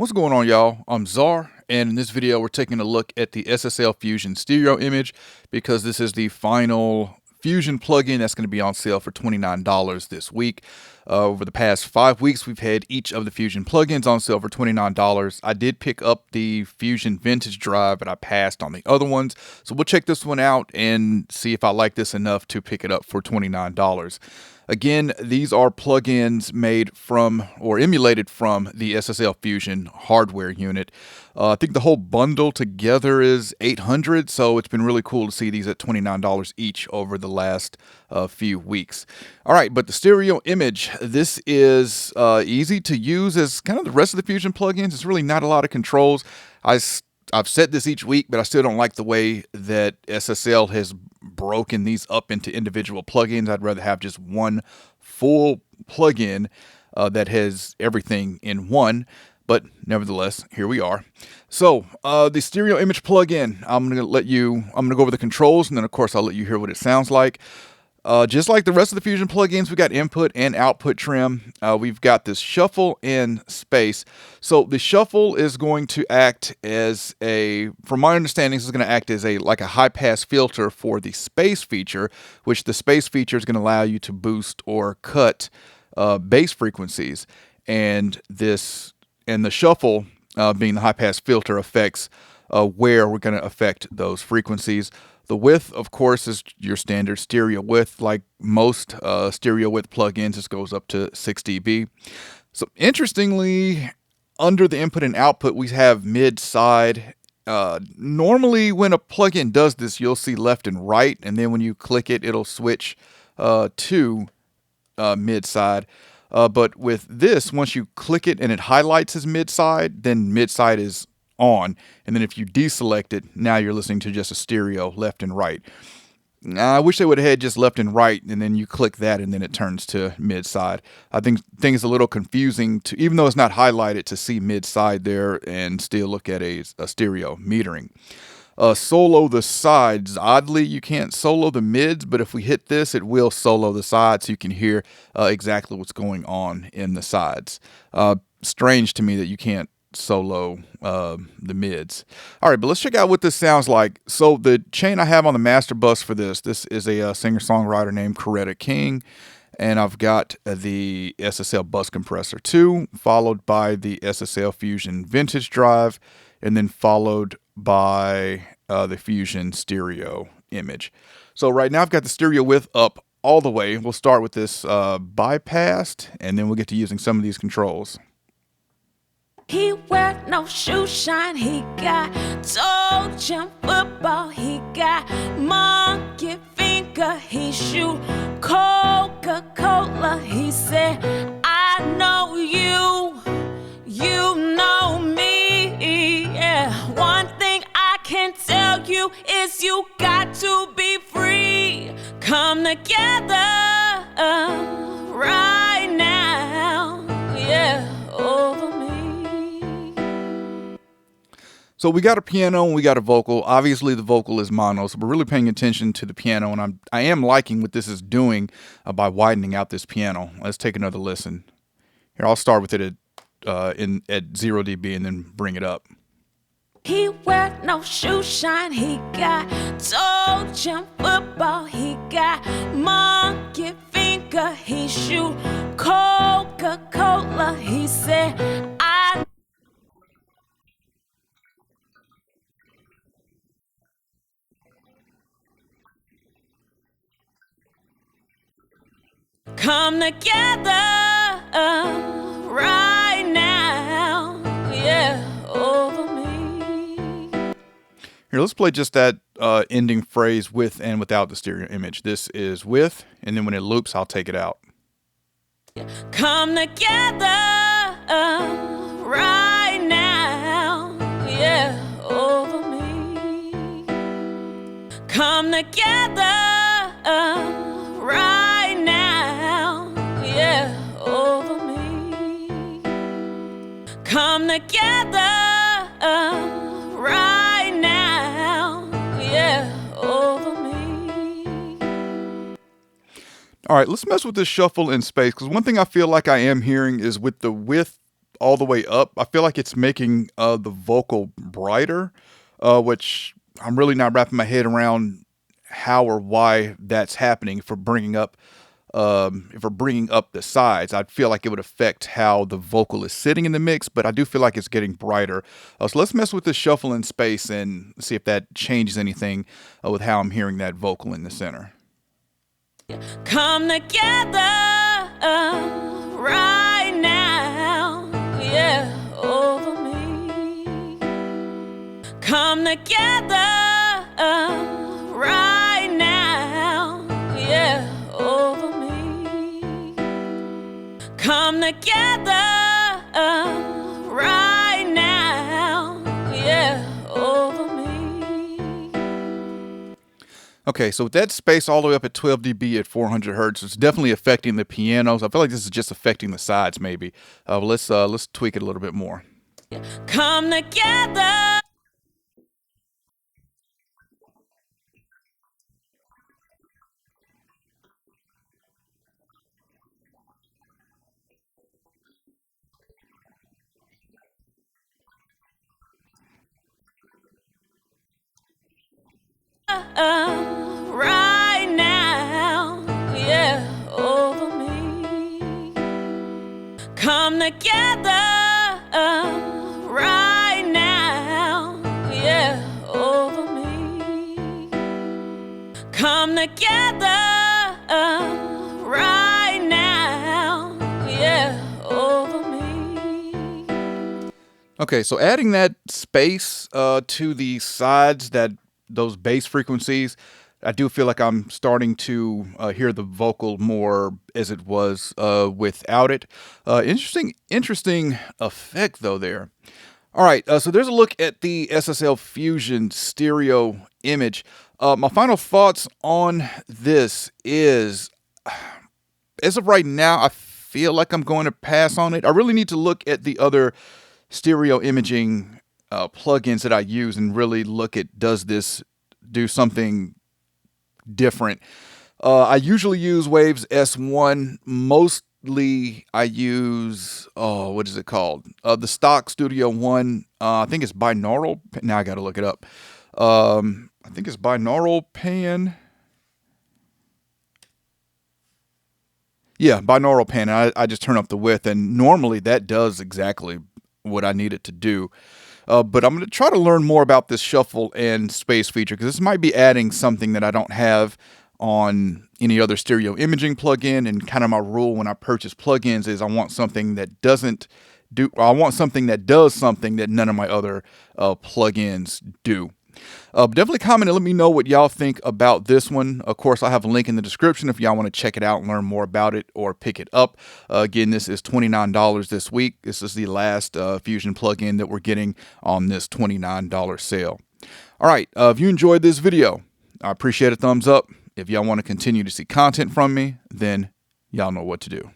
What's going on, y'all? I'm Czar, and in this video we're taking a look at the SSL Fusion Stereo Image because this is the final Fusion plugin that's going to be on sale for $29 this week. Over the past 5 weeks, we've had each of the Fusion plugins on sale for $29. I did pick up the Fusion Vintage Drive, but I passed on the other ones. So we'll check this one out and see if I like this enough to pick it up for $29. Again, these are plugins made from or emulated from the SSL Fusion hardware unit. I think the whole bundle together is $800, so it's been really cool to see these at $29 each over the last few weeks. All right, but the stereo image, this is easy to use as kind of the rest of the Fusion plugins. It's really not a lot of controls. I've said this each week, but I still don't like the way that SSL has broken these up into individual plugins. I'd rather have just one full plugin that has everything in one. But nevertheless, here we are. So the stereo image plugin, I'm going to go over the controls, and then of course I'll let you hear what it sounds like. Just like the rest of the Fusion plugins, we got input and output trim. We've got this shuffle and space. So the shuffle is going to act as from my understanding, this is going to act as like a high pass filter for the space feature, which the space feature is going to allow you to boost or cut bass frequencies. And the shuffle, being the high pass filter, affects where we're going to affect those frequencies. The width, of course, is your standard stereo width. Like most stereo width plugins, this goes up to 6 dB. So interestingly, under the input and output, we have mid-side. Normally, when a plugin does this, you'll see left and right, and then when you click it, it'll switch to mid-side. But with this, once you click it and it highlights as mid-side, then mid-side is on, and then if you deselect it, now you're listening to just a stereo left and right. I wish they would have had just left and right, and then you click that, and then it turns to mid-side. I think things a little confusing to, even though it's not highlighted, to see mid-side there and still look at a stereo metering. Solo the sides. Oddly, you can't solo the mids, but if we hit this, it will solo the sides, so you can hear exactly what's going on in the sides. Strange to me that you can't solo the mids. All right, but let's check out what this sounds like. So the chain I have on the master bus for this is a singer-songwriter named Coretta King, and I've got the SSL bus compressor 2, followed by the SSL Fusion Vintage Drive, and then followed by the Fusion Stereo Image. So right now I've got the stereo width up all the way. We'll start with this bypassed, and then we'll get to using some of these controls. He wear no shoe shine, he got toe jump football, he got monkey finger, he shoot Coca-Cola, he said, I know you, you know me, yeah. One thing I can tell you is you got to be free, come together right now, yeah, over me. So we got a piano and we got a vocal. Obviously the vocal is mono, so we're really paying attention to the piano, and I am liking what this is doing by widening out this piano. Let's take another listen. Here, I'll start with it at 0 dB and then bring it up. He wear no shoe shine, he got toe jump football, he got monkey finger, he shoot Coca-Cola, he said, I come together right now, yeah, over me. Here, let's play just that ending phrase with and without the stereo image. This is with, and then when it loops, I'll take it out. Come together right now, yeah, over me. Come together right now, yeah, over me. Come together right now, yeah, over me. All right, let's mess with this shuffle in space, because one thing I feel like I am hearing is with the width all the way up, I feel like it's making the vocal brighter, which I'm really not wrapping my head around how or why that's happening. If we're bringing up the sides, I'd feel like it would affect how the vocal is sitting in the mix, but I do feel like it's getting brighter. So let's mess with the shuffle in space and see if that changes anything with how I'm hearing that vocal in the center. Come together right now, yeah, over me. Come together right now, yeah, over me. Come together right now, yeah, over me. Okay, so with that space all the way up at 12 dB at 400 hertz, it's definitely affecting the pianos. I feel like this is just affecting the sides, maybe. Let's tweak it a little bit more. Come together. Right now, yeah, over me. Come together right now, yeah, over me. Come together right now, yeah, over me. Okay, so adding that space to the sides, those bass frequencies, I do feel like I'm starting to hear the vocal more as it was without it. Interesting effect though there. All right, so there's a look at the SSL Fusion Stereo Image. My final thoughts on this is, as of right now, I feel like I'm going to pass on it. I really need to look at the other stereo imaging plugins that I use and really look at, does this do something different? I usually use Waves S1. Mostly I use, what is it called? The stock Studio One. I think it's binaural. Now I got to look it up. I think it's binaural pan. Yeah, binaural pan. I just turn up the width, and normally that does exactly what I need it to do. But I'm going to try to learn more about this shuffle and space feature, because this might be adding something that I don't have on any other stereo imaging plugin. And kind of my rule when I purchase plugins is I want something that does something that none of my other plugins do. Definitely comment and let me know what y'all think about this one. Of course, I have a link in the description if y'all want to check it out and learn more about it or pick it up. Again, this is $29 this week. This is the last Fusion plugin that we're getting on this $29 sale. All right, if you enjoyed this video, I appreciate a thumbs up. If y'all want to continue to see content from me, then y'all know what to do.